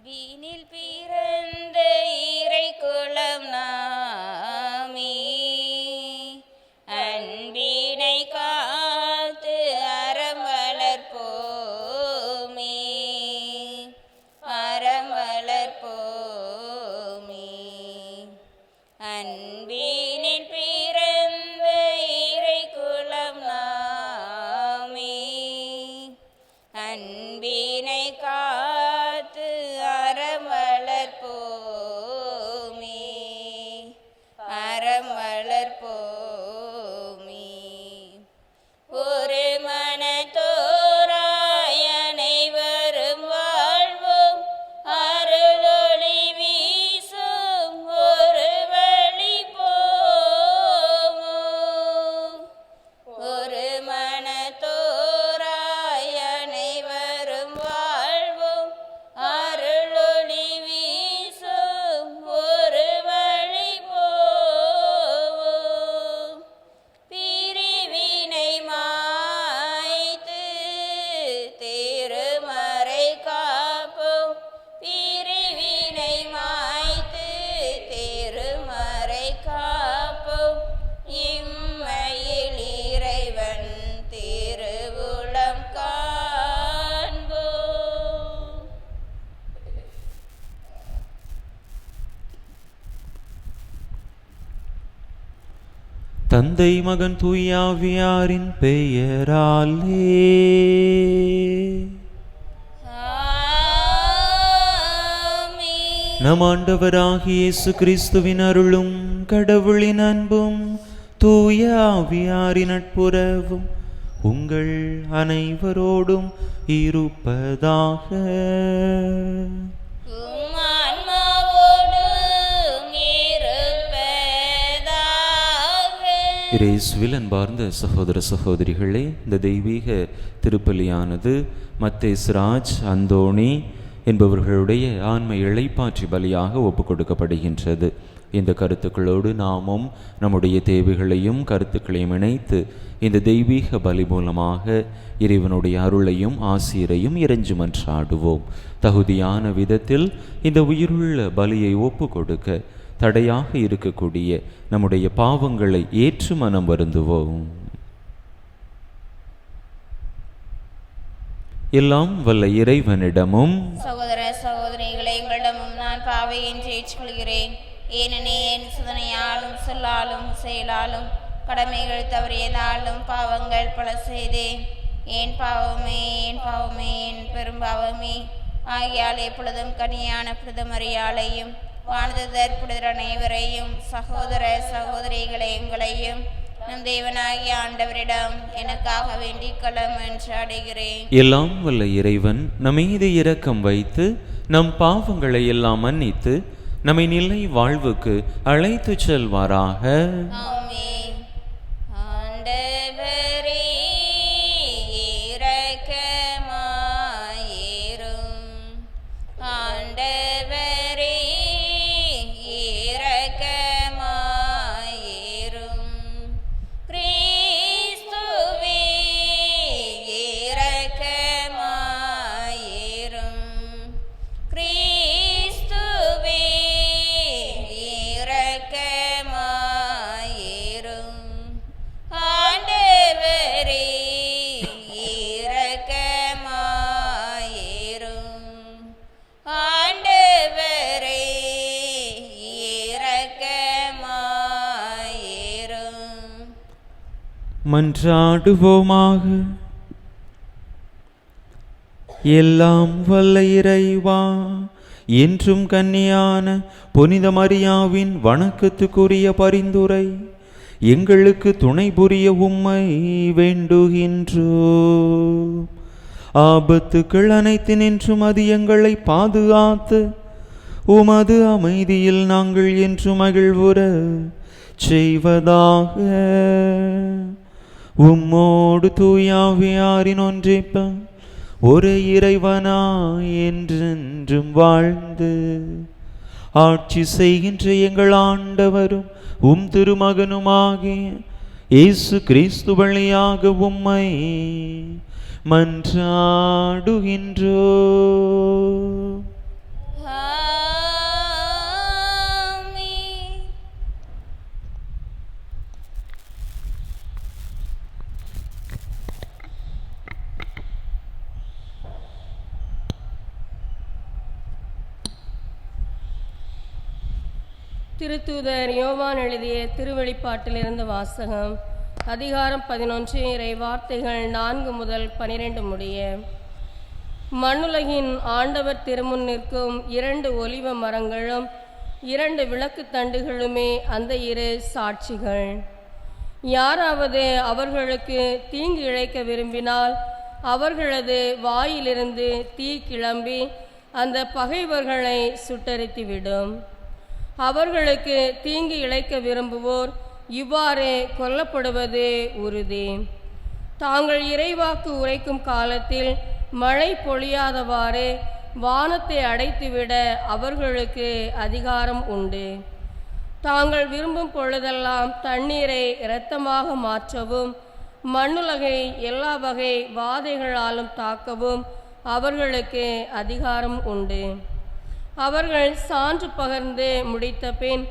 அன்பினில் பிறந்த இறை குலம் நாமே, அன்பினை காத்து அறம் வளர்ப்போமே, அறம் வளர்ப்போமே. அன்பினில் பிறந்த இறை குலம் நாமே, அன்பினை காத்து அறம் வளர்ப்போமே, அறம் வளர்ப்போமே. ஒரு மனத்தோராய் அனைவரும் வாழ்வோம், அருளொளி வீசும் ஒரு வழி போவோம். ஒரு மனத்தோராய் அனைவரும் வாழ்வோம், அருளொளி வீசும் ஒரு வழி போவோம். பிரிவினை மாய்த்து திருமறை காப்போம், பிரிவினை மாய்த்து திருமறை காப்போம். இம்மையில் இறைவன் திருவுளம் காண்போம். தந்தை மகன் தூயாவியாரின் பெயராலே ஆமென். நம் ஆண்டவராகிய இயேசு கிறிஸ்துவின் அருளும் கடவுளின் அன்பும் தூயாவியாரின் நட்புறவும் உங்கள் அனைவரோடும் இருப்பதாக. உம் ஆன்மாவோடும் இருப்பதாக. இயேசுவில் அன்பார்ந்த சகோதர சகோதரிகளே, இந்த தெய்வீக திருப்பலியானது மத்தேஸ்ராஜ் அந்தோணி என்பவர்களுடைய ஆன்ம இளைப்பாற்றி பலியாக ஒப்புக் கொடுக்கப்படுகின்றது. இந்த கருத்துக்களோடு நாமும் நம்முடைய தேவைகளையும் கருத்துக்களையும் இணைத்து இந்த தெய்வீக பலி மூலமாக இறைவனுடைய அருளையும் ஆசீரையும் இறைஞ்சுமன்றாடுவோம். தகுதியான விதத்தில் இந்த உயிருள்ள பலியை ஒப்பு கொடுக்க தடையாக இருக்கக்கூடிய நம்முடைய பாவங்களை ஏற்று மனம் வருந்துவோம். எல்லாம் வல்ல இறைவனிடமும் சகோதர சகோதரிகளை, எங்களிடமும் நான் பாவையின்றி ஏற்றுக்கொள்கிறேன். ஏனெனில் என் சிந்தனையாலும் சொல்லாலும் செயலாலும் கடமைகள் தவறியதாலும் பாவங்கள் பல செய்தேன். என் பாவமே, என் பாவமே, என் பெரும் பாவமே. ஆகியால் எப்பொழுதும் கனியான பிரதமரியாலையும் வானதர் புனிதர் அனைவரையும் சகோதர சகோதரிகளை எங்களையும் நம் தேவனாகிய ஆண்டவரிடம் எனக்காக வேண்டிக் கொள்ளும் என்று அடைகிறேன். எல்லாம் வல்ல இறைவன் நம்மீது இரக்கம் வைத்து நம் பாவங்களை எல்லாம் மன்னித்து நம்மை நிலை வாழ்வுக்கு அழைத்து செல்வாராக. ஆமென். ஆண்டவரே இரக்கமாயிரும். ஆண்டவரே இரக்கமாயிரும். கிறிஸ்துவே இரக்கமாயிரும். கிறிஸ்துவே இரக்கமாயிரும். ஆண்டவரே இரக்கமாயிரும். ஆண்டவரே இரக்கமாயிரும். மன்றாடுவோமாக. எல்லாம் வல்ல இறைவா, என்றும் கன்னியான புனித மரியாவின் வணக்கத்துக்குரிய பரிந்துரை எங்களுக்கு துணை புரிய உம்மை வேண்டுகின்றோம். ஆபத்துக்கள் அனைத்தினின்றும் அது எங்களை பாதுகாத்து உமது அமைதியில் நாங்கள் என்று மகிழ்வுற செய்வதாக. உம்மோடு தூயாவியாரின் ஒன்றிப்ப ஒரு இறைவனாய் என்றென்றும் வாழ்ந்து ஆட்சி செய்கின்ற எங்கள் ஆண்டவரும் உம் திருமகனுமாகிய இயேசு கிறிஸ்து வழியாக உம்மை மன்றாடுகின்றோம். திருத்தூதர் யோவான் எழுதிய திருவெளிப்பாட்டிலிருந்து வாசகம். அதிகாரம் 11, இறை வார்த்தைகள் 4 முதல் 12 முடிய. மண்ணுலகின் ஆண்டவர் திருமுன் நிற்கும் 2 ஒலிவ மரங்களும் 2 விளக்கு தண்டுகளுமே அந்த 2 சாட்சிகள். யாராவது அவர்களுக்கு தீங்கு இழைக்க விரும்பினால் அவர்களது வாயிலிருந்து தீ கிளம்பி அந்த பகைவர்களை சுட்டெரித்துவிடும். அவர்களுக்கு தீங்கு இழைக்க விரும்புவோர் இவ்வாறு கொல்லப்படுவது உறுதி. தாங்கள் இறைவாக்கு உரைக்கும் காலத்தில் மழை பொழியாதவாறு வானத்தை அடைத்துவிட அவர்களுக்கு அதிகாரம் உண்டு. தாங்கள் விரும்பும் பொழுதெல்லாம் தண்ணீரை இரத்தமாக மாற்றவும் மண்ணுலகை எல்லா வகை வாதைகளாலும் தாக்கவும் அவர்களுக்கு அதிகாரம் உண்டு. அவர்கள் சான்று பகர்ந்து முடித்த பின்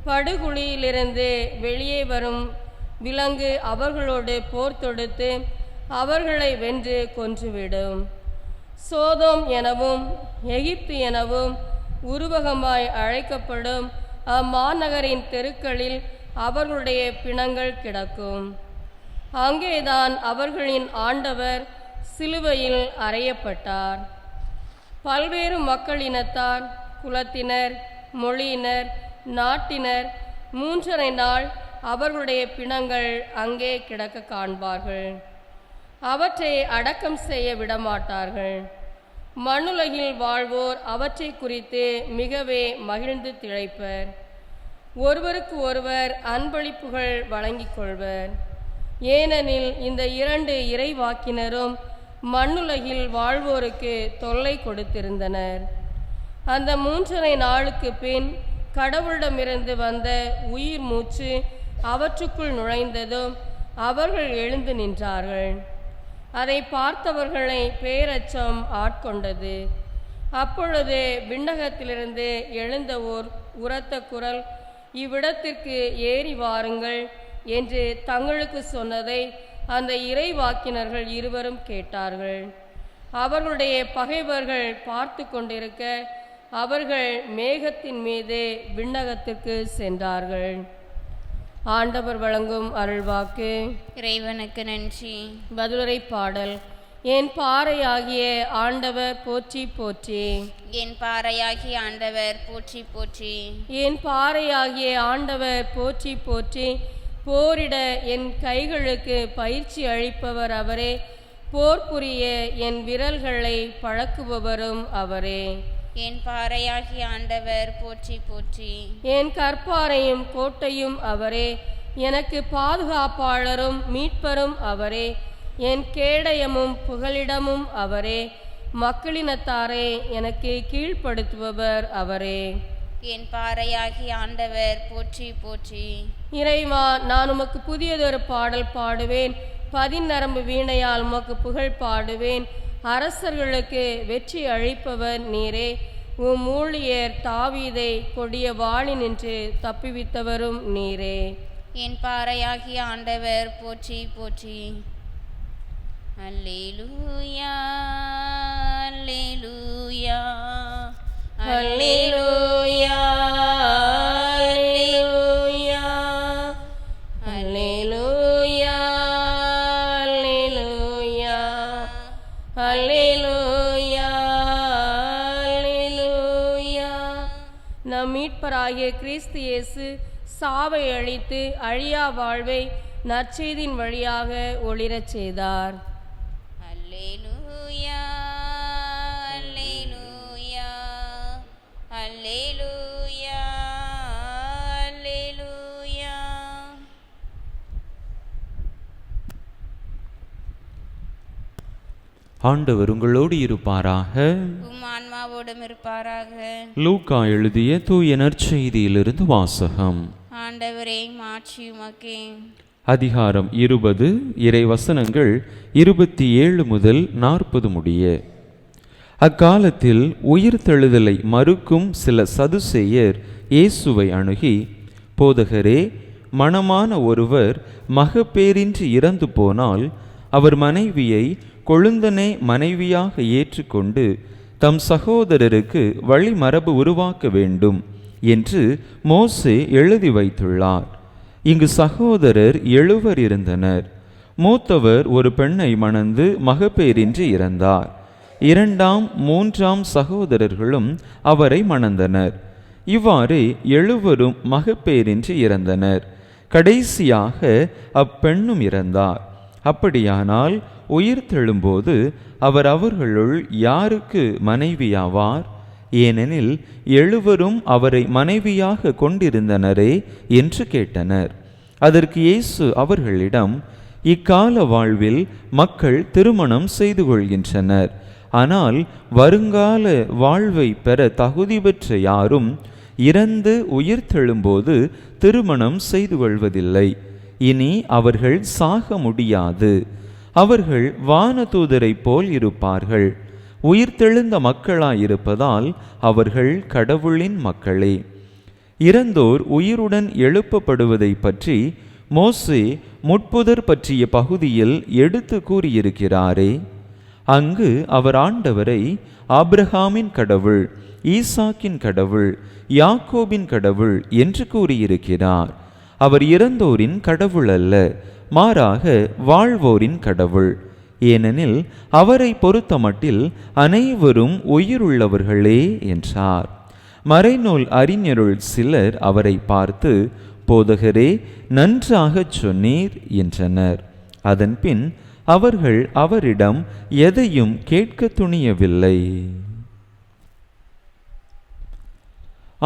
படுகுழியிலிருந்து வெளியே வரும் விலங்கு அவர்களோடு போர் தொடுத்து அவர்களை வென்று கொன்றுவிடும். சோதோம் எனவும் எகிப்து எனவும் உருவகமாய் அழைக்கப்படும் அம்மாநகரின் தெருக்களில் அவர்களுடைய பிணங்கள் கிடக்கும். அங்கேதான் அவர்களின் ஆண்டவர் சிலுவையில் அறையப்பட்டார். பல்வேறு மக்களினத்தார், குலத்தினர், மொழியினர், நாட்டினர் 3½ நாள் அவர்களுடைய பிணங்கள் அங்கே கிடக்க காண்பார்கள். அவற்றை அடக்கம் செய்ய விடமாட்டார்கள். மண்ணுலகில் வாழ்வோர் அவற்றை குறித்து மிகவே மகிழ்ந்து திளைப்பர். ஒருவருக்கு ஒருவர் அன்பளிப்புகள் வழங்கிக் கொள்வர். ஏனெனில் இந்த 2 இறைவாக்கினரும் மண்ணுலகில் வாழ்வோருக்கு தொல்லை கொடுத்திருந்தனர். அந்த 3½ நாளுக்கு பின் கடவுளிடமிருந்து வந்த உயிர் மூச்சு அவற்றுக்குள் நுழைந்ததும் அவர்கள் எழுந்து நின்றார்கள். அதை பார்த்தவர்களை பேரச்சம் ஆட்கொண்டது. அப்பொழுது விண்ணகத்திலிருந்து எழுந்த ஓர் உரத்த குரல், இவ்விடத்திற்கு ஏறி வாருங்கள் என்று தங்களுக்கு சொன்னதை அந்த இறைவாக்கினர்கள் இருவரும் கேட்டார்கள். அவர்களுடைய பகைவர்கள் பார்த்து கொண்டிருக்க அவர்கள் மேகத்தின் மீது விண்ணகத்திற்கு சென்றார்கள். ஆண்டவர் வழங்கும் அருள்வாக்கு. இறைவனுக்கு நன்றி. பதிலுரை பாடல். என் பாறையாகிய ஆண்டவர் போற்றி போற்றி. என் பாறையாகிய ஆண்டவர் போற்றி போற்றி. என் பாறையாகிய ஆண்டவர் போற்றி போற்றி. போரிட என் கைகளுக்கு பயிற்சி அளிப்பவர் அவரே. போர் புரிய என் விரல்களை பழக்குபவரும் அவரே. என் பாறையாகிய ஆண்டவர் போற்றி போற்றி. என் கற்பாரையும் கோட்டையும் அவரே. எனக்கு பாதுகாப்பாளரும் மீட்பரும் அவரே. என் கேடயமும் புகலிடமும் அவரே. மக்களினத்தாரை எனக்கு கீழ்ப்படுத்துபவர் அவரே. என் பாறையாகிய ஆண்டவர் போற்றி போற்றி. இறைவா, நான் உமக்கு புதியதொரு பாடல் பாடுவேன். 10 நரம்பு வீணையால் உமக்கு புகழ் பாடுவேன். அரசர்களுக்கு வெற்றி அளிப்பவர் நீரே. உம் ஊழியர் தாவீதை கொடிய வாளினின்று தப்புவித்தவரும் நீரே. என் பாறையாகிய ஆண்டவர் போற்றி போற்றி. அல்லேலூயா அல்லேலூயா அல்லேலூயா அல்லேலூயா அல்லேலூயா அல்லேலூயா அல்லேலூயா அல்லேலூயா. நம் மீட்பராகிய கிறிஸ்து இயேசு சாவை அழித்து அழியா வாழ்வை நற்செய்தியின் வழியாக ஒளிரச் செய்தார். அல்லேலூயா அல்லேலூயா அல்லேலூயா அல்லேலூயா. ஆண்டவர் உங்களோடு இருப்பாராக. உம் ஆன்மாவோடும் இருப்பாராக. லூக்கா எழுதிய தூய நற்செய்தியிலிருந்து வாசகம். ஆண்டவரே, மாட்சி உமக்கே. அதிகாரம் 20, இறைவசனங்கள் 27 முதல் 40 முடிய. அக்காலத்தில் உயிர்த்தெழுதலை மறுக்கும் சில சதுசேயர் இயேசுவை அணுகி, போதகரே, மணமான ஒருவர் மகப்பேரின்றி இறந்து போனால் அவர் மனைவியை கொழுந்தனே மனைவியாக ஏற்றுக்கொண்டு தம் சகோதரருக்கு வழிமரபு உருவாக்க வேண்டும் என்று மோசே எழுதி வைத்துள்ளார். இங்கு சகோதரர் 7 இருந்தனர். மூத்தவர் ஒரு பெண்ணை மணந்து மகப்பேரின்றி இறந்தார். 2ஆம் 3ஆம் சகோதரர்களும் அவரை மணந்தனர். இவ்வாறு 7 மகப்பேரின்றி இறந்தனர். கடைசியாக அப்பெண்ணும் இறந்தார். அப்படியானால் உயிர் தெழும்போது அவர் அவர்களுள் யாருக்கு மனைவியாவார்? ஏனெனில் 7 அவரை மனைவியாக கொண்டிருந்தனரே என்று கேட்டனர். அதற்கு இயேசு அவர்களிடம், இக்கால வாழ்வில் மக்கள் திருமணம் செய்து கொள்கின்றனர். ஆனால் வருங்கால வாழ்வை பெற தகுதி பெற்ற யாரும் இறந்து உயிர் தெழும்போது திருமணம் செய்து கொள்வதில்லை. இனி அவர்கள் சாக முடியாது. அவர்கள் வானதூதரை போல் இருப்பார்கள். உயிர்த்தெழுந்த மக்களாயிருப்பதால் அவர்கள் கடவுளின் மக்களே. இறந்தோர் உயிருடன் எழுப்பப்படுவதை பற்றி மோசே முட்புதர் பற்றிய பகுதியில் எடுத்து கூறியிருக்கிறாரே. அங்கு அவர் ஆண்டவரை ஆபிரகாமின் கடவுள், ஈசாக்கின் கடவுள், யாக்கோபின் கடவுள் என்று கூறியிருக்கிறார். அவர் இறந்தோரின் கடவுள் அல்ல, மாறாக வாழ்வோரின் கடவுள். ஏனெனில் அவரை பொறுத்தமட்டில் அனைவரும் உயிருள்ளவர்களே என்றார். மறைநூல் அறிஞருள் சிலர் அவரை பார்த்து, போதகரே, நன்றாகச் சொன்னீர் என்றனர். அதன்பின் அவர்கள் அவரிடம் எதையும் கேட்க துணியவில்லை.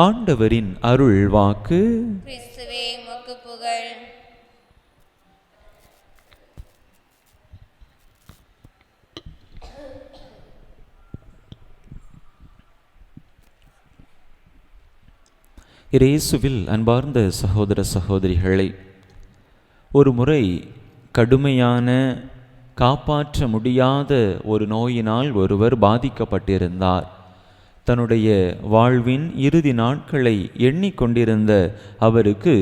ஆண்டவரின் அருள் வாக்கு. கிறிஸ்துவே உமக்கு புகழ். இயேசுவில் அன்பார்ந்த சகோதர சகோதரிகளை, ஒரு முறை கடுமையான காப்பாற்ற முடியாத ஒரு நோயினால் ஒருவர் பாதிக்கப்பட்டிருந்தார். தன்னுடைய வாழ்வின் இறுதி நாட்களை எண்ணிக்கொண்டிருந்த அவருக்கு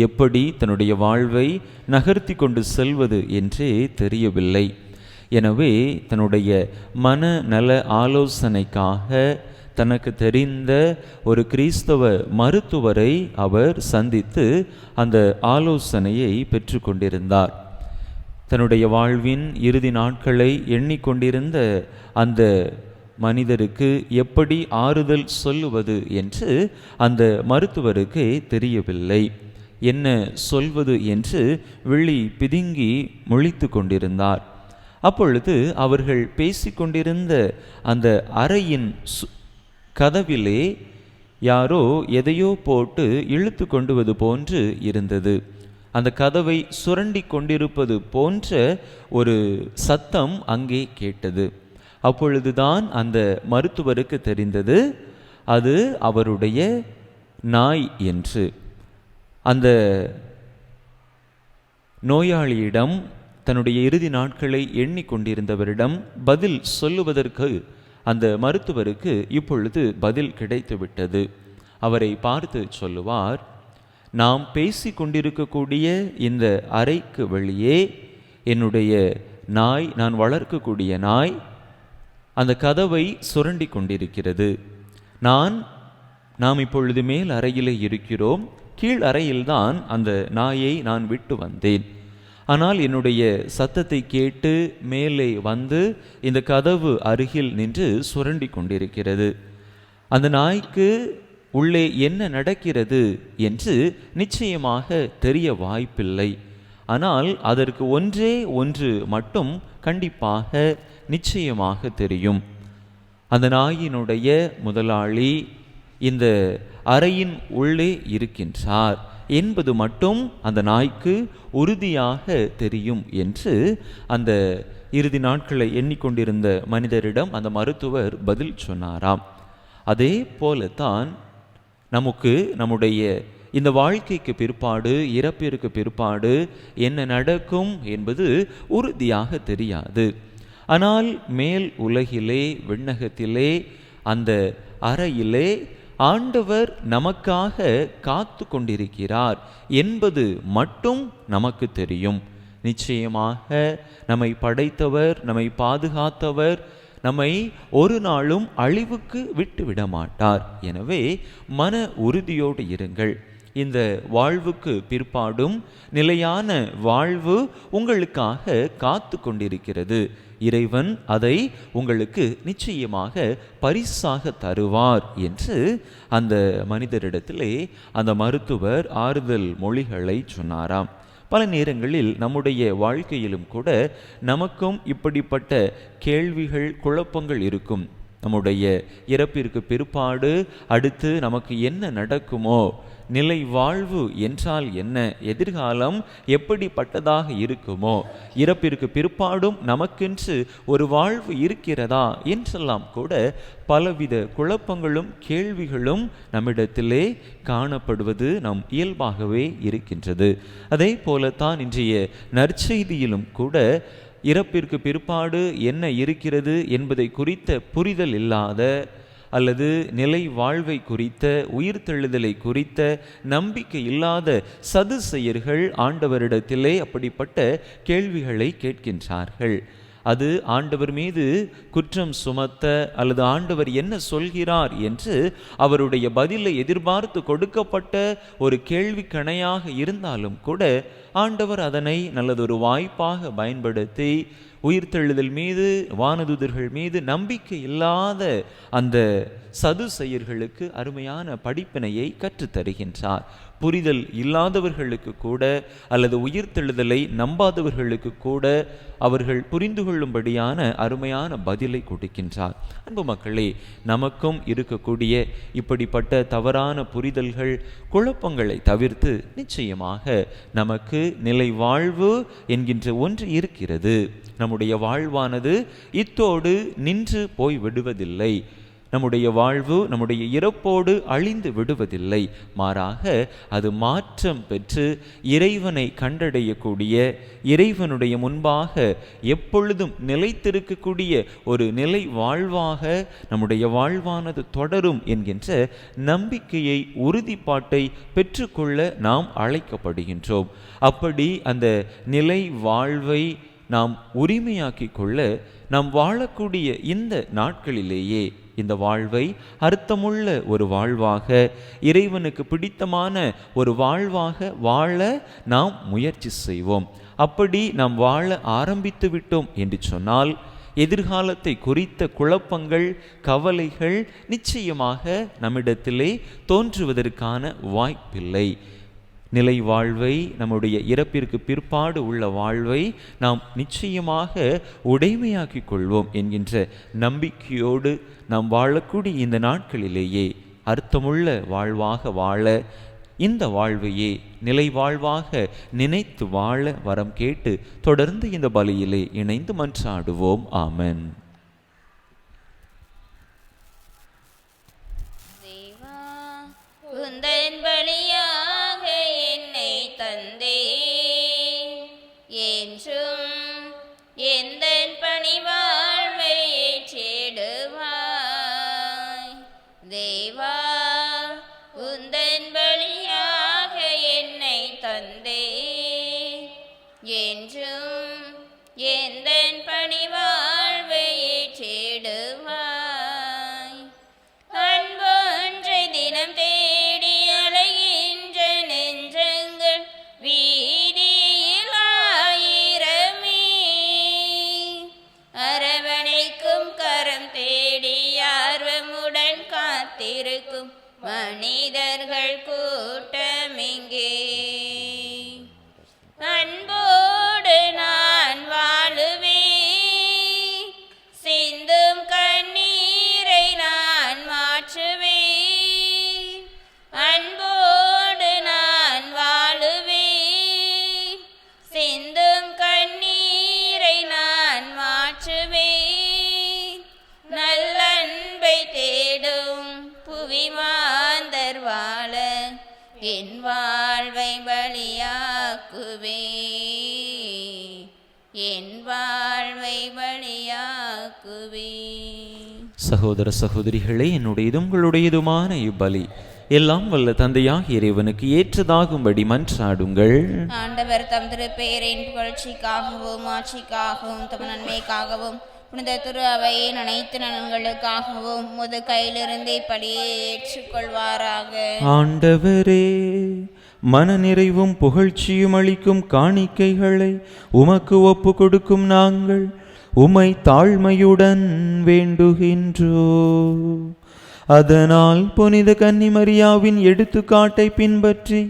எப்படி தன்னுடைய வாழ்வை நகர்த்தி கொண்டு செல்வது என்றே தெரியவில்லை. எனவே தன்னுடைய மனநல ஆலோசனைக்காக தனக்கு தெரிந்த ஒரு கிறிஸ்தவ மருத்துவரை அவர் சந்தித்து அந்த ஆலோசனையை பெற்றுக்கொண்டிருந்தார். தன்னுடைய வாழ்வின் இறுதி நாட்களை எண்ணிக்கொண்டிருந்த அந்த மனிதருக்கு எப்படி ஆறுதல் சொல்லுவது என்று அந்த மருத்துவருக்கு தெரியவில்லை. என்ன சொல்வது என்று விழி பிதுங்கி முழித்து கொண்டிருந்தார். அப்பொழுது அவர்கள் பேசிக்கொண்டிருந்த அந்த அறையின் கதவிலே யாரோ எதையோ போட்டு இழுத்து கொண்டுவது போன்று இருந்தது. அந்த கதவை சுரண்டி கொண்டிருப்பது போன்ற ஒரு சத்தம் அங்கே கேட்டது. அப்பொழுதுதான் அந்த மருத்துவருக்கு தெரிந்தது அது அவருடைய நாய் என்று. அந்த நோயாளியிடம், தன்னுடைய இறுதி நாட்களை எண்ணிக்கொண்டிருந்தவரிடம் பதில் சொல்லுவதற்கு அந்த மருத்துவருக்கு இப்பொழுது பதில் கிடைத்துவிட்டது. அவரை பார்த்து சொல்லுவார், நாம் பேசி கொண்டிருக்கக்கூடிய இந்த அறைக்கு வெளியே என்னுடைய நாய், நான் வளர்க்கக்கூடிய நாய், அந்த கதவை சுரண்டி கொண்டிருக்கிறது. நாம் இப்பொழுது மேல் அறையிலே இருக்கிறோம். கீழ் அறையில்தான் அந்த நாயை நான் விட்டு வந்தேன். ஆனால் என்னுடைய சத்தத்தை கேட்டு மேலே வந்து இந்த கதவு அருகில் நின்று சுரண்டி கொண்டிருக்கிறது. அந்த நாய்க்கு உள்ளே என்ன நடக்கிறது என்று நிச்சயமாக தெரிய வாய்ப்பில்லை. ஆனால் அதற்கு ஒன்றே ஒன்று மட்டும் கண்டிப்பாக நிச்சயமாக தெரியும். அந்த நாயினுடைய முதலாளி இந்த அறையின் உள்ளே இருக்கின்றார் என்பது மட்டும் அந்த நாய்க்கு உறுதியாக தெரியும் என்று அந்த இறுதி நாட்களை எண்ணிக்கொண்டிருந்த மனிதரிடம் அந்த மருத்துவர் பதில் சொன்னாராம். அதே போலத்தான் நமக்கு நம்முடைய இந்த வாழ்க்கைக்கு பிற்பாடு, இறப்பிற்கு பிற்பாடு என்ன நடக்கும் என்பது உறுதியாக தெரியாது. ஆனால் மேல் உலகிலே, விண்ணகத்திலே, அந்த அறையிலே ஆண்டவர் நமக்காக காத்து கொண்டிருக்கிறார் என்பது மட்டும் நமக்கு தெரியும். நிச்சயமாக நம்மை படைத்தவர், நம்மை பாதுகாத்தவர், நம்மை ஒரு நாளும் அழிவுக்கு விட்டு விட மாட்டார். எனவே மன உறுதியோடு இருங்கள். இந்த வாழ்வுக்கு பிற்பாடும் நிலையான வாழ்வு உங்களுக்காக காத்து கொண்டிருக்கிறது. இறைவன் அதை உங்களுக்கு நிச்சயமாக பரிசாக தருவார் என்று அந்த மனிதரிடத்திலே அந்த மருத்துவர் ஆறுதல் மொழிகளை சொன்னாராம். பல நேரங்களில் நம்முடைய வாழ்க்கையிலும் கூட நமக்கும் இப்படிப்பட்ட கேள்விகள், குழப்பங்கள் இருக்கும். நம்முடைய இறப்பிற்கு பிற்பாடு அடுத்து நமக்கு என்ன நடக்குமோ, நிலை வாழ்வு என்றால் என்ன, எதிர்காலம் எப்படிப்பட்டதாக இருக்குமோ, இறப்பிற்கு பிற்பாடும் நமக்கென்று ஒரு வாழ்வு இருக்கிறதா என்றெல்லாம் கூட பலவித குழப்பங்களும் கேள்விகளும் நம்மிடத்திலே காணப்படுவது நம் இயல்பாகவே இருக்கின்றது. அதே போலத்தான் இன்றைய நற்செய்தியிலும் கூட இறப்பிற்கு பிற்பாடு என்ன இருக்கிறது என்பதை குறித்த புரிதல் இல்லாத அல்லது நிலை வாழ்வை குறித்த, உயிர்த்தெழுதலை குறித்த நம்பிக்கை இல்லாத சதுசேயர்கள் ஆண்டவரிடத்திலே அப்படிப்பட்ட கேள்விகளை கேட்கின்றார்கள். அது ஆண்டவர் மீது குற்றம் சுமத்த அல்லது ஆண்டவர் என்ன சொல்கிறார் என்று அவருடைய பதிலை எதிர்பார்த்து கொடுக்கப்பட்ட ஒரு கேள்வி கணையாக இருந்தாலும் கூட ஆண்டவர் அதனை நல்லதொரு வாய்ப்பாக பயன்படுத்தி உயிர்த்தெழுதல் மீது, வானதூதர்கள் மீது நம்பிக்கை இல்லாத அந்த சதுசேயர்களுக்கு அருமையான படிப்பினையை கற்றுத்தருகின்றார். புரிதல் இல்லாதவர்களுக்கு கூட அல்லது உயிர்த்தெழுதலை நம்பாதவர்களுக்கு கூட அவர்கள் புரிந்து கொள்ளும்படியான அருமையான பதிலை கொடுக்கின்றார். அன்பு மக்களே, நமக்கும் இருக்கக்கூடிய இப்படிப்பட்ட தவறான புரிதல்கள், குழப்பங்களை தவிர்த்து நிச்சயமாக நமக்கு நிலை வாழ்வு என்கின்ற ஒன்று இருக்கிறது. நம்முடைய வாழ்வானது இத்தோடு நின்று போய் விடுவதில்லை. நம்முடைய வாழ்வு நம்முடைய இறப்போடு அழிந்து விடுவதில்லை. மாறாக அது மாற்றம் பெற்று இறைவனை கண்டடையக்கூடிய, இறைவனுடைய முன்பாக எப்பொழுதும் நிலைத்திருக்கக்கூடிய ஒரு நிலை வாழ்வாக நம்முடைய வாழ்வானது தொடரும் என்கின்ற நம்பிக்கையை, உறுதிப்பாட்டை பெற்றுக்கொள்ள நாம் அழைக்கப்படுகின்றோம். அப்படி அந்த நிலை வாழ்வை நாம் உரிமையாக்கி கொள்ள நாம் வாழக்கூடிய இந்த நாட்களிலேயே இந்த வாழ்வை அர்த்தமுள்ள ஒரு வாழ்வாக, இறைவனுக்கு பிடித்தமான ஒரு வாழ்வாக வாழ நாம் முயற்சி செய்வோம். அப்படி நாம் வாழ ஆரம்பித்து விட்டோம் என்று சொன்னால் எதிர்காலத்தை குறித்த குழப்பங்கள், கவலைகள் நிச்சயமாக நம்மிடத்திலே தோன்றுவதற்கான வாய்ப்பில்லை. நிலை வாழ்வை, நம்முடைய இறப்பிற்கு பிற்பாடு உள்ள வாழ்வை நாம் நிச்சயமாக உடைமையாக்கிக் கொள்வோம் என்கின்ற நம்பிக்கையோடு நாம் வாழக்கூடிய இந்த நாட்களிலேயே அர்த்தமுள்ள வாழ்வாக வாழ, இந்த வாழ்வையே நிலை வாழ்வாக நினைத்து வாழ வரம் கேட்டு தொடர்ந்து இந்த பலியிலே இணைந்து மன்றாடுவோம். ஆமென். உந்தன் பலியாக என்னை தந்தே, என்றும் எந்தன் பணிவாழ்வை ஏற்றிடுவாய். தேவா, உந்தன் பலியாக என்னை தந்தே, என்றும் எந்தன் பணிவாழ்வை ஏற்றிடுவாய். அன்பொன்றை தினம் தேடி அலைகின்ற நெஞ்சங்கள் வீதியில் ஆயிரமே, அரவணைக்கும் கரம் தேடி ஆர்வமுடன் காத்திருக்கும் மனிதர்கள் கூட்டமிங்கே. அன்போடு நான் வாழுவேன், சிந்தும் கண்ணீரை நான் மாற்றுவேன். அன்போடு நான் வாழுவேன், சிந்தும் கண்ணீரை நான் மாற்றுவேன். நல்லன்பை தேடும் புவிமாந்தர் வாழ என் வாழ்வை பலியாக்குவே, என் வாழ்வை பலியாக்குவே. சகோதர சகோதரிகளே, என்னுடையதும் உங்களுடையதுமான இப்பலி எல்லாம் வல்ல தந்தையாகிய இறைவனுக்கு ஏற்றதாகும்படி மன்றாடுங்கள். ஆண்டவர் தம் திருப்பெயரின் புகழ்ச்சிக்காகவும் ஆட்சிக்காகவும் தம் நன்மைக்காகவும் புனித திரு அவையின் அனைத்து நலன்களுக்காகவும் உமது கையிலிருந்து இப்படியே ஏற்றுக்கொள்வாராக. ஆண்டவரே, மனநிறைவும் புகழ்ச்சியும் அளிக்கும் காணிக்கைகளை உமக்கு ஒப்பு கொடுக்கும் நாங்கள் உமை தாழ்மையுடன் வேண்டுகின்றோ. அதனால் புனித கன்னிமரியாவின் எடுத்துக்காட்டை பின்பற்றி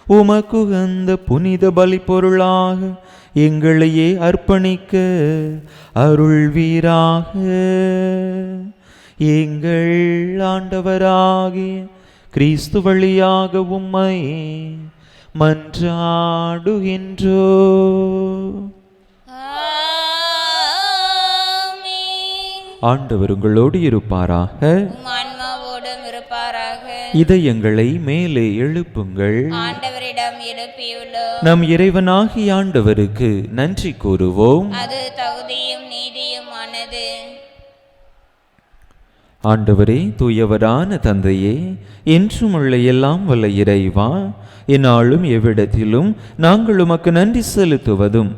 உமக்கு அந்த புனித பலி பொருளாக எங்களையே அர்ப்பணிக்க அருள்வீராக. எங்கள் ஆண்டவராகிய கிறிஸ்து வழியாக உம்மை மன்றாடுகின்றோ. ஆண்டவர் உங்களோடு இருப்பாராக. ஆன்மாவோடும் இருப்பாராக. இதயங்களை மேலே எழுப்புங்கள். ஆண்டவரிடம் எழுப்பியுள்ளோம். நம் இறைவனாகிய ஆண்டவருக்கு நன்றி கூறுவோம். அது தகுதியும் நீதியுமானது. ஆண்டவரே, தூயவரான தந்தையே, என்றும் உள்ள எல்லாம் வல்ல இறைவா, எந்நாளும் எவ்விடத்திலும் நாங்கள் உமக்கு நன்றி செலுத்துவதும்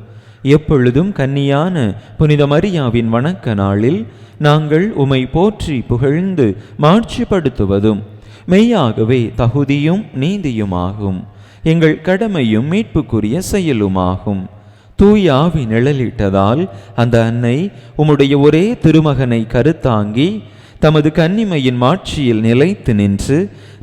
எப்பொழுதும் கன்னியான புனித மரியாவின் வணக்க நாளில் நாங்கள் உமை போற்றி புகழ்ந்து மாட்சிப்படுத்துவதும் மெய்யாகவே தகுதியும் நீதியுமாகும். எங்கள் கடமையும் மீட்புக்குரிய செயலுமாகும். தூய ஆவி நிழலிட்டதால் அந்த அன்னை உம்முடைய ஒரே திருமகனை கருத்தாங்கி தமது கன்னிமையின் மாட்சியில் நிலைத்து நின்று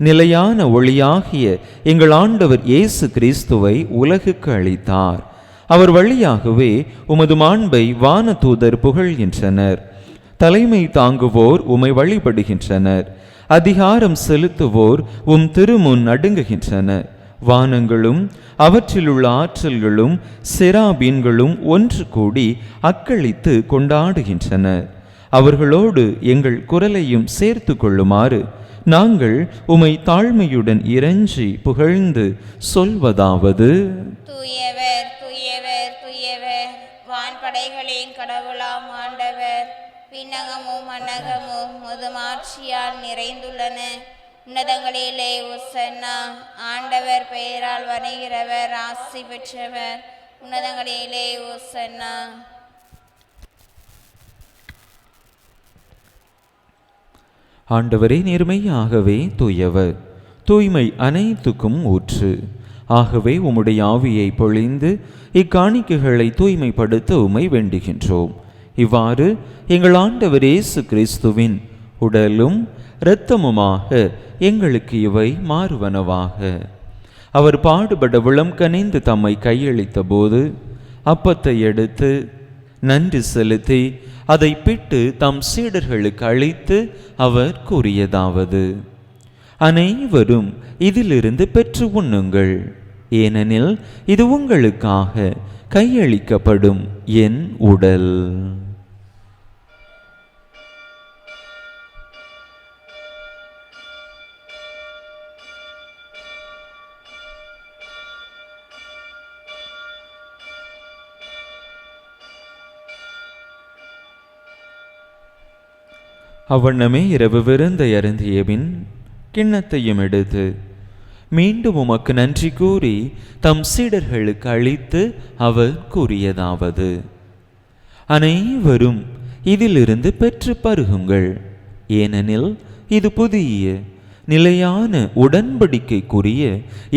நிலையான ஒளியாகிய எங்கள் ஆண்டவர் இயேசு கிறிஸ்துவை உலகுக்கு அளித்தார். அவர் வழியாகவே உமது மாண்பை வான தூதர் புகழ்கின்றனர். தலைமை தாங்குவோர் உமை வழிபடுகின்றனர். அதிகாரம் செலுத்துவோர் உம் திருமுன் நடுங்குகின்றனர். வானங்களும் அவற்றிலுள்ள ஆற்றல்களும் செராபீன்களும் ஒன்று கூடி அக்களித்து கொண்டாடுகின்றனர். அவர்களோடு எங்கள் குரலையும் சேர்த்து கொள்ளுமாறு நாங்கள் உமை தாழ்மையுடன் இறைஞ்சி புகழ்ந்து சொல்வதாவது: தூயவர் தூயவர் தூயவர், வான்படைகளின் கடவுளாம் ஆண்டவர். விண்ணகமும் மன்னகமும் உமது மாட்சியால் நிறைந்துள்ளன. உன்னதங்களிலே ஓசன்னா. ஆண்டவர் பெயரால் வருகிறவர் ஆசி பெற்றவர். உன்னதங்களிலே ஓசன்னா. ஆண்டவரே, நேர்மையாகவே தூயவர், தூய்மை அனைத்துக்கும் ஊற்று. ஆகவே உம்முடைய ஆவியை பொழிந்து இக்காணிக்கைகளை தூய்மைப்படுத்த உம்மை வேண்டுகின்றோம். இவ்வாறு எங்கள் ஆண்டவர் இயேசு கிறிஸ்துவின் உடலும் இரத்தமுமாக எங்களுக்கு இவை மாறுவனவாக. அவர் பாடுபட விளம் கனிந்து தம்மை கையளித்த போது அப்பத்தை எடுத்து நன்றி செலுத்தி அதை பிட்டு தம் சீடர்களுக்கு அளித்து அவர் கூறியதாவது: அனைவரும் இதிலிருந்து பெற்று உண்ணுங்கள், ஏனெனில் இது உங்களுக்காக கையளிக்கப்படும் என் உடல். அவ்வண்ணமே இரவு விருந்தை அருந்தியபின் கிண்ணத்தையும் எடுத்து மீண்டும் உமக்கு நன்றி கூறி தம் சீடர்களுக்கு அளித்து அவர் கூறியதாவது: அனைவரும் இதிலிருந்து பெற்று பருகுங்கள், ஏனெனில் இது புதிய நிலையான உடன்படிக்கைக்குரிய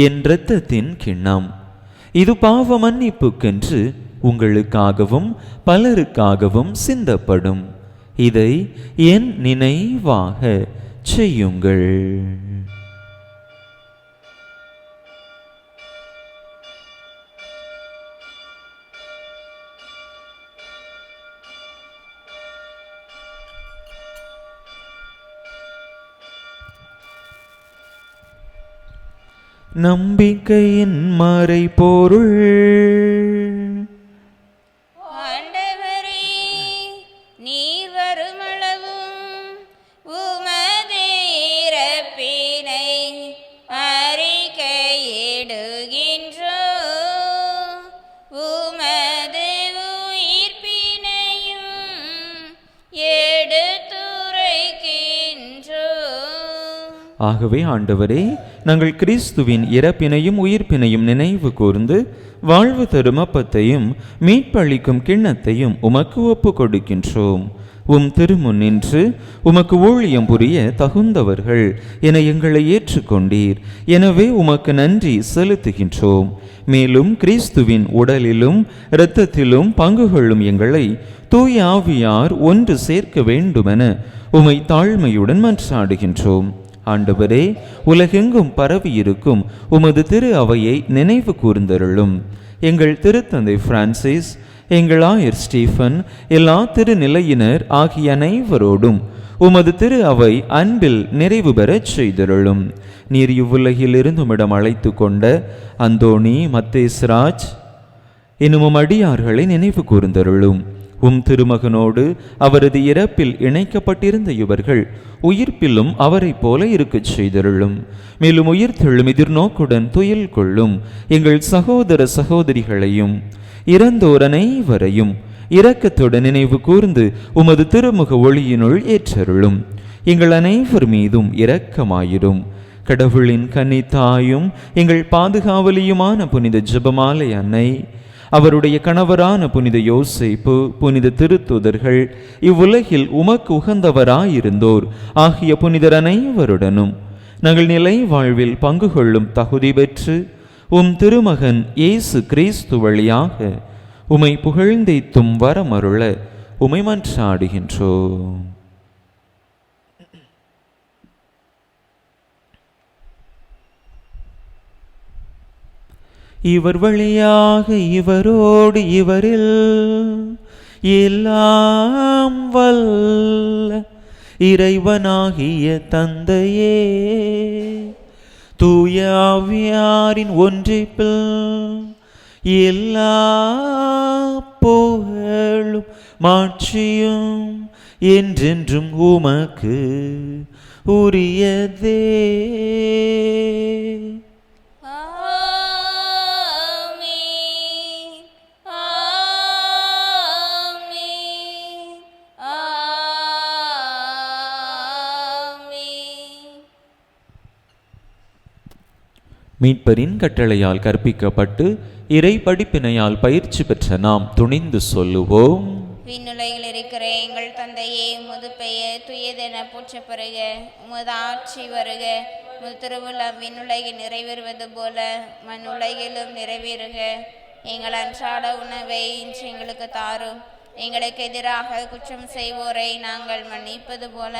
என் இரத்தத்தின் கிண்ணம். இது பாவ மன்னிப்புக்கென்று உங்களுக்காகவும் பலருக்காகவும் சிந்தப்படும். இதை என் நினைவாக செய்யுங்கள். நம்பிக்கையின் மறைபொருள். ஆண்டவரே, நீர் வருமளவும் உமது இறப்பினை அறிக்கையிடுகின்றோம், உமது உயிர்ப்பினையும் எடுத்துரைக்கின்றோம். ஆகவே ஆண்டவரே, நாங்கள் கிறிஸ்துவின் இறப்பினையும் உயிர்ப்பினையும் நினைவு கூர்ந்து வாழ்வு தரும் அப்பத்தையும் மீட்பளிக்கும் கிண்ணத்தையும் உமக்கு ஒப்பு கொடுக்கின்றோம். உம் திருமுன் நின்று உமக்கு ஊழியம் புரிய தகுந்தவர்கள் என எங்களை ஏற்றுக்கொண்டீர். எனவே உமக்கு நன்றி செலுத்துகின்றோம். மேலும் கிறிஸ்துவின் உடலிலும் இரத்தத்திலும் பங்கு கொள்ளும் எங்களை தூய ஆவியார் ஒன்று சேர்க்க வேண்டுமென உமை தாழ்மையுடன் மன்றாடுகின்றோம். ஆண்டவரே, உலகெங்கும் பரவியிருக்கும் உமது திரு அவையை நினைவு கூர்ந்தருளும். எங்கள் திருத்தந்தை பிரான்சிஸ், எங்கள் ஆயர் ஸ்டீஃபன், எல்லா திருநிலையினர் ஆகிய அனைவரோடும் உமது திரு அவை அன்பில் நிறைவு பெறச் செய்தருளும். நீர் இவ்வுலகில் இருந்து உம்மிடம் அழைத்து கொண்ட அந்தோணி, மத்தேஸ்ராஜ் என்னும் அடியார்களை நினைவு கூர்ந்தருளும். உம் திருமகனோடு அவரது இறப்பில் இணைக்கப்பட்டிருந்த இவர்கள் உயிர்ப்பிலும் அவரை போல இருக்கச் செய்தருளும். மேலும் உயிர்த்தெழும் எதிர்நோக்குடன் துயில் கொள்ளும் எங்கள் சகோதர சகோதரிகளையும் இறந்தோர் அனைவரையும் இரக்கத்துடன் நினைவு கூர்ந்து உமது திருமுக ஒளியினுள் ஏற்றருளும். எங்கள் அனைவர் மீதும் இரக்கமாயிரும். கடவுளின் கன்னித்தாயும் எங்கள் பாதுகாவலியுமான புனித ஜெபமாலை அன்னை, அவருடைய கணவரான புனித யோசேப்பு, புனித திருத்தூதர்கள், இவ்வுலகில் உமக்கு உகந்தவராயிருந்தோர் ஆகிய புனிதர் அனைவருடனும் நாங்கள் நிலை வாழ்வில் பங்கு கொள்ளும் தகுதி பெற்று உம் திருமகன் இயேசு கிறிஸ்து வழியாக உமை புகழ்ந்தேத்தும் வரமருள உமை மன்றாடுகின்றோம். இவர் வழியாக இவரோடு இவரில் எல்லாம் வல்ல இறைவனாகிய தந்தையே, தூய ஆவியாரின் ஒன்றிப்பில் எல்லா புகழும் மாட்சியும் என்றென்றும் உமக்கு உரியதே. மீட்பரின் கட்டளையால் கற்பிக்கப்பட்டு இறை படிப்பினையால் பயிற்சி பெற்ற நாம் துணிந்து சொல்லுவோம். விண்ணுலகில் இருக்கிற எங்கள் தந்தையே, உமது பெயர் தூயதென போற்றப் பெறுக. உமது ஆட்சி வருக. உமது திருவுளம் விண்ணுலகில் நிறைவேறுவது போல மண்ணுலகிலும் நிறைவேறுக. எங்கள் அன்றாட உணவை இன்று எங்களுக்கு தாரும். எங்களுக்கு எதிராக குற்றம் செய்வோரை நாங்கள் மன்னிப்பது போல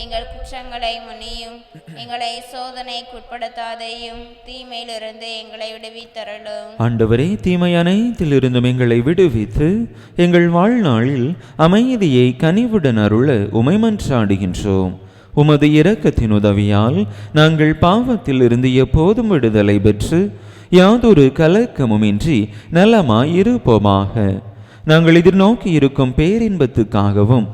எங்கள் குற்றங்களை மன்னியும். எங்களை சோதனைக்குட்படுத்தாதையும் தீமையிலிருந்து எங்களை விடுவித்தருளும். ஆண்டவரே, தீமை அனைத்திலிருந்தும் எங்களை விடுவித்து எங்கள் வாழ்நாளில் அமைதியை கனிவுடன் அருள உமை மன்றாடுகின்றோம். உமது இரக்கத்தின் உதவியால் நாங்கள் பாவத்தில் இருந்து எப்போதும் விடுதலை பெற்று யாதொரு கலக்கமுமின்றி நலமாயிருப்போமாக. நாங்கள் எதிர்நோக்கி இருக்கும் பேரின்பத்துக்காகவும்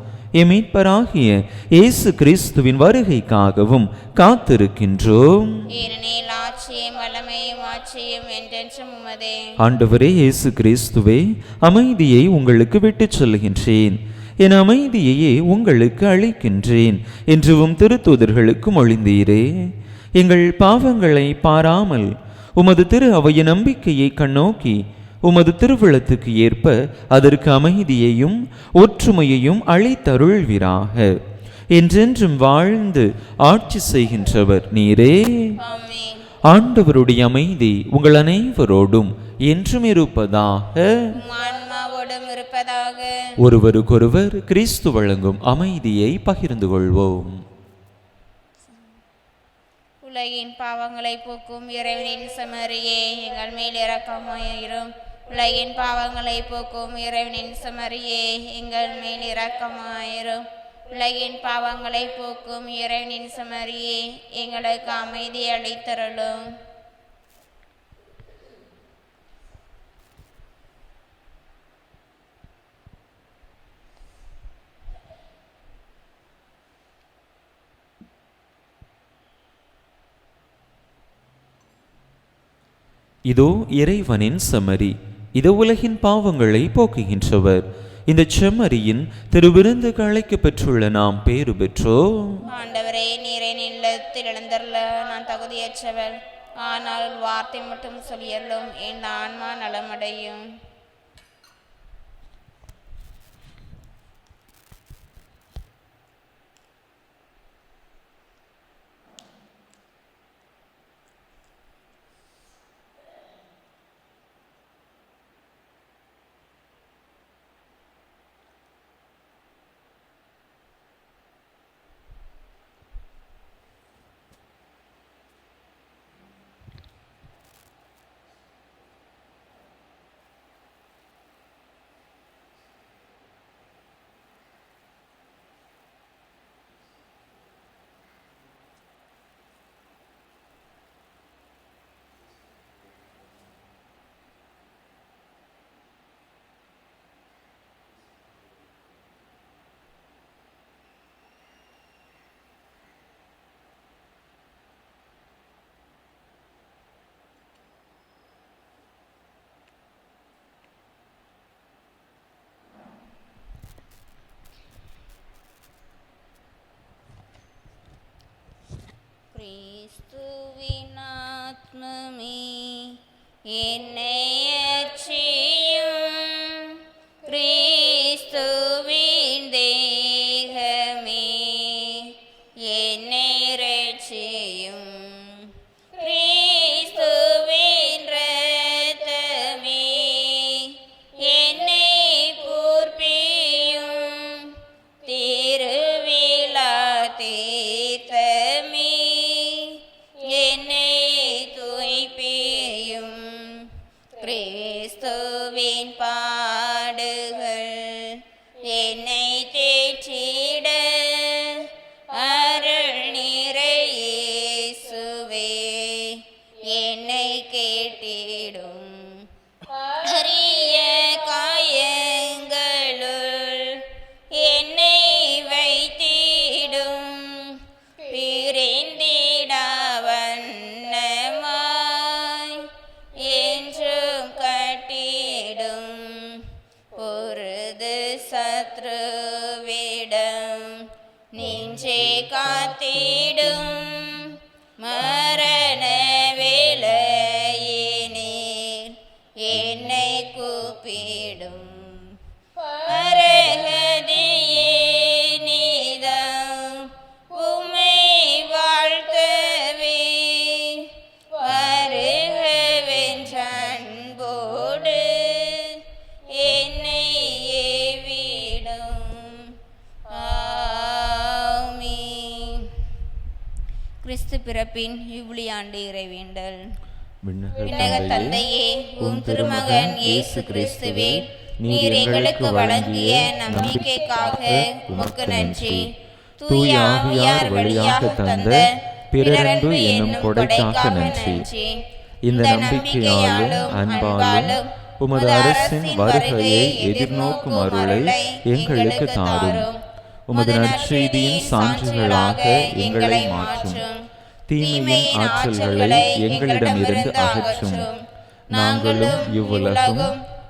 மீட்பராகிய இயேசு கிறிஸ்துவின் வருகைக்காகவும் காத்திருக்கின்றோம். ஏனெனில் ஆட்சியும் வல்லமையும் ஆட்சியும் என்றென்றும் உமதே. ஆண்டவரே இயேசு கிறிஸ்துவே, அமைதியை உங்களுக்கு விட்டுச் சொல்லுகின்றேன், என் அமைதியையே உங்களுக்கு அளிக்கின்றேன் என்றும் திருத்தூதர்களுக்கு மொழிந்தீரே. எங்கள் பாவங்களை பாராமல் உமது திரு அவையின் நம்பிக்கையை கண்ணோக்கி உமது திருவுளத்துக்கு ஏற்ப அதற்கு அமைதியையும் ஒற்றுமையையும் அளித்தருள்வீராக. என்றென்றும் வாழ்ந்து ஆட்சி செய்கின்றவர் நீரே. ஆண்டவருடைய அமைதி உங்கள் அனைவரோடும் என்றும் இருப்பதாக. ஒருவருக்கொருவர் கிறிஸ்து வழங்கும் அமைதியை பகிர்ந்து கொள்வோம். உலகின் பாவங்களை போக்கும் இறைவனின் செம்மறியே, எங்கள் மேல் இரக்கமாயிரும். உலகின் பாவங்களை போக்கும் இறைவனின் செம்மறியே, எங்கள் மேல் இரக்கமாயிரும். உலகின் பாவங்களை போக்கும் இறைவனின் செம்மறியே, எங்களுக்கு அமைதி அளித்தருளும். இதோ இறைவனின் செம்மறி, இது உலகின் பாவங்களை போக்குகின்றவர். இந்த செம்மறியின் திருவிருந்துக்கு அழைக்க பெற்றுள்ள நாம் பேறு பெற்றோம். ஆண்டவரே, நீரை நிலத்தில் இழந்தருள நான் தகுதியற்றவள். ஆனால் வார்த்தை மட்டும் சொல்லியல்லும் என் ஆன்மா நலமடையும். கிறிஸ்துவின் ஆத்மமே என்னை அர்ச்சியும், கிறிஸ்துவின் தேகமே என்னை ரட்சியும், கிறிஸ்துவின் இரத்தமே என்னை பூர்ப்பியும், திருவிழா தீர்த்தமே என்னை துய்ப்பியும், கிறிஸ்துவின் பாடுகள் என்னை தேற்றிட அருள் நிறை இயேசுவே என்னை கேட்டிடும், அரிய காயங்களுள் என்னை வைத்திடும், பிரிந்திடா வண்ணமாய் என்றும் கட்டிடும், பொருது சத்ருவிடம் நெஞ்சே காத்திடும், மரண வேளையினில் என்னை கூப்பிடும், பரகதியே நீதம் உம்மை வாழ்த்தவே வருகவென்ற அன்போடு என்னை ஏவிடும். ஆமென். கிறிஸ்து பிறப்பின் இவ்விழியாண்டு இறைவேண்டல். விண்ணக தந்தையே, உம் திருமகன் இயேசு கிறிஸ்துவே நீர் எங்களுக்கு வழங்கிய நம்பிக்கைக்காக உமக்கு நன்றி. தூய ஆவியார் வழியாக தந்த பிறரன்பு என்னும் கொடைக்காக நன்றி. இந்த நம்பிக்கையாலும் அன்பாலும் உமது அரசின் வருகையை எதிர்நோக்கும் அருளை எங்களுக்கு தாரும். உமது நற்செய்தியின் சான்றுகளாக எங்களை மாற்றும். தீமையின் ஆற்றல்களை எங்களிடமிருந்து அகற்றும். நாங்களும் இவ்வுலகும்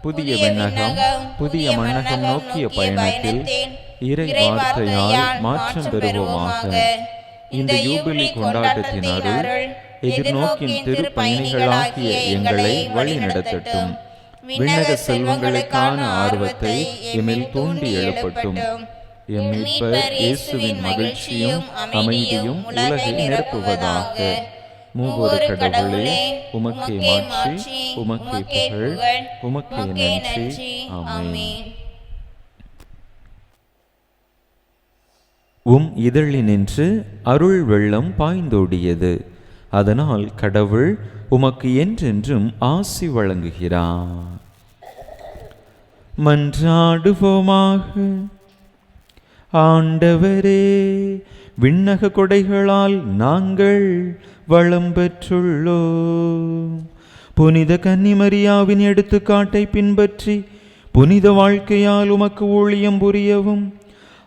புதிய விண்ணகம் புதிய மண்ணகம் நோக்கிய பயணத்தில் இறை வார்த்தையால் மாற்றம் பெறுவோமாக. இந்த யூபிலி கொண்டாட்டத்தின் அருள் எதிர்நோக்கின் திருப்பயணிகளாகிய எங்களை வழிநடத்தட்டும். விண்ணக செல்வங்களுக்கான ஆர்வத்தை எம்மில் தூண்டி எழுப்பட்டும். எம் மீட்பர் இயேசுவின் மகிழ்ச்சியும் அமைதியும் உலகை நிரப்புவதாக. மூவொரு கடவுளே, உமக்கே மாட்சி, உமக்கே புகழ், உமக்கே நன்றி. ஆமென். உம் இதழினின்று அருள் வெள்ளம் பாய்ந்தோடியது. அதனால் கடவுள் உமக்கு என்றென்றும் ஆசி வழங்குகிறார். மன்றாடுவோமாக. ஆண்டவரே, விண்ணக கொடைகளால் நாங்கள் வளம் பெற்றுள்ளோம். புனித கன்னிமரியாவின் எடுத்துக்காட்டை பின்பற்றி புனித வாழ்க்கையால் உமக்கு ஊழியம் புரியவும்,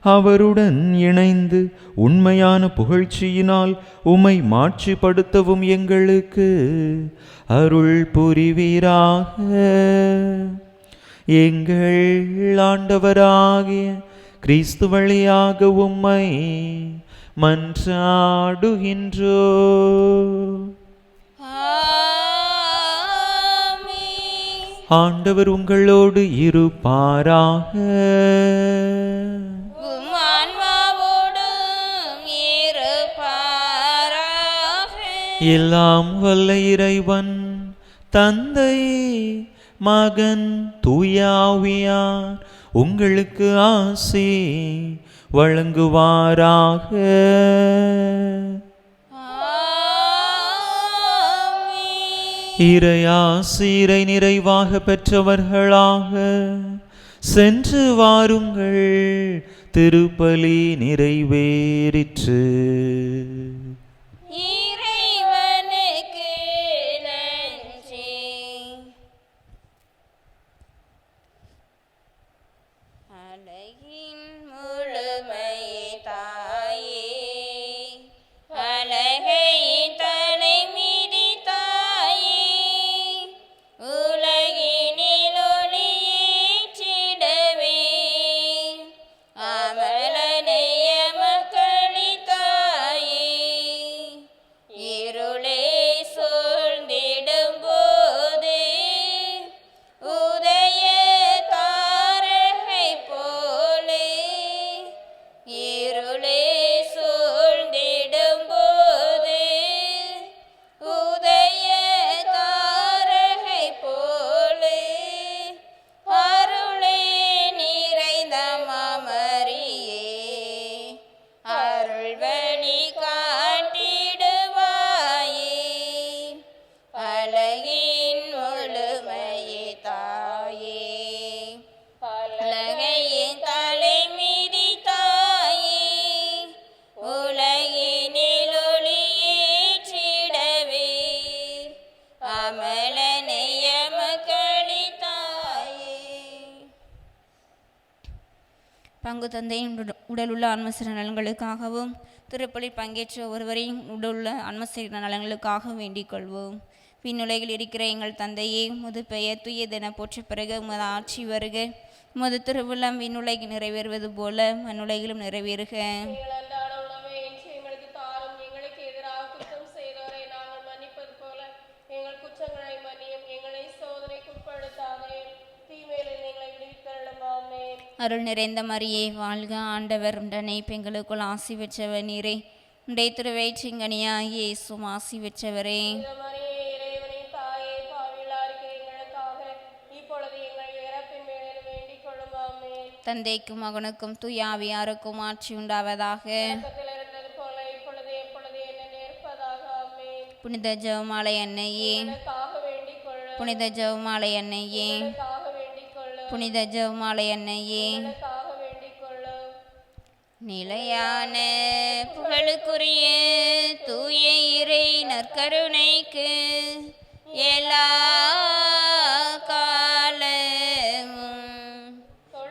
அவருடன் இணைந்து உண்மையான புகழ்ச்சியினால் உம்மை மாட்சிப்படுத்தவும் எங்களுக்கு அருள் புரிவீராக. எங்கள் ஆண்டவராகிய கிறிஸ்து வழியாக உம்மை மன்றாடுகின்றோ. ஆமென். ஆண்டவர் உங்களோடு இருப்பாராக. உம் ஆன்மாவோடும் இருப்பாராக. எல்லாம் வல்ல இறைவன் தந்தை மகன் தூயாவியார் உங்களுக்கு ஆசி வழங்குவாராக. ஆமென். இறையாசிரை நிறைவாக பெற்றவர்களாக சென்று வாருங்கள். திருப்பலி நிறைவேறிற்று. இறைவனுக்கு நன்றி. அழகின் முழுமையே தாயே, அழகையின் தலைமீதி தாயே, உலகினில் ஒளியேற்றிடவே அமலனைய மக்களி தாயே, இருளே சூழ்ந்திடும் போது உதய தாரகை போலே, இருளே சூழ்ந்திடும் போது உதய தாரகை போலே, அருளே நிறைந்த மாமரியே, அருள்வழி காட்டிடுவாயே, அழகின் முழுமையே தாயே, அழகையின் தலைமீதி தாயே, உலகினில் ஒளியேற்றிடவே அமலனைய மக்களி தாயே. பங்கு தந்தையின் உடலுள்ள ஆன்மசிற நலன்களுக்காகவும் திருப்பலி பங்கேற்ற ஒருவரையும் உடலுள்ள ஆன்மசிற நலன்களுக்காக வேண்டிக் கொள்வோம். விண்ணுலகில் இருக்கிற எங்கள் தந்தையே, உமது பெயர் தூயதென போற்ற பிறகு உமது ஆட்சி வருக. உமது திருவுள்ளம் விண்ணுலகில் நிறைவேறுவது போல மண்ணுலகிலும் நிறைவேறுக. எங்கள் அன்றாட உணவை இன்று எங்களுக்கு தாரும். எங்களுக்கு எதிராக குற்றம் செய்தோரை நாங்கள் மன்னிப்பது போல எங்கள் குற்றங்களை மன்னியும். எங்களை சோதனைக்கு உட்படுத்தாதே, தீமையிலிருந்து எங்களை விடுவித்தருளும். ஆமென். அருள் நிறைந்த மரியே வாழ்க, ஆண்டவர் உடனே பெண்களுக்குள் ஆசி பெற்றவர் நீரே. உடைய திருவயிற்றிங்கனியாய் இயேசுவும் ஆசி பெற்றவரே. இந்த மரியே, இறைவனின் தாயே, பாவிகளாக இருக்கிற எங்களுக்காக இப்பொழுது எங்கள் இறப்பின் வேளையில் வேண்டிக் கொள்ளும். ஆமென். தந்தைக்கும் மகனுக்கும் தூயாவியாருக்கும் ஆட்சி உண்டாவதாக. பக்கத்தில் இருந்தது போல இப்பொழுது எப்பொழுது என்ன நேர்ப்பதாக. ஆமென். புனித ஜெபமாலை அன்னையே, எனக்காக வேண்டிக் கொள்ளும். புனித ஜெபமாலை அன்னையே, எனக்காக வேண்டிக் கொள்ளும். புனித ஜெபமாலை அன்னையே. எனக்காக வேண்டிக் கொள்ளும். நிலையான புகழுக்குரிய தூய இறை நற்கருணைக்கு எல்லா காலமும்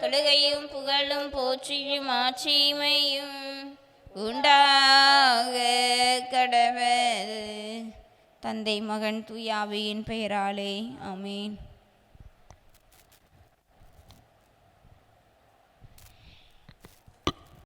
தொழுகையும் புகழும் போற்றியும் ஆட்சிமையும் உண்டாக கடவுள் தந்தை மகன் தூயாவியின் பெயராலே ஆமென்.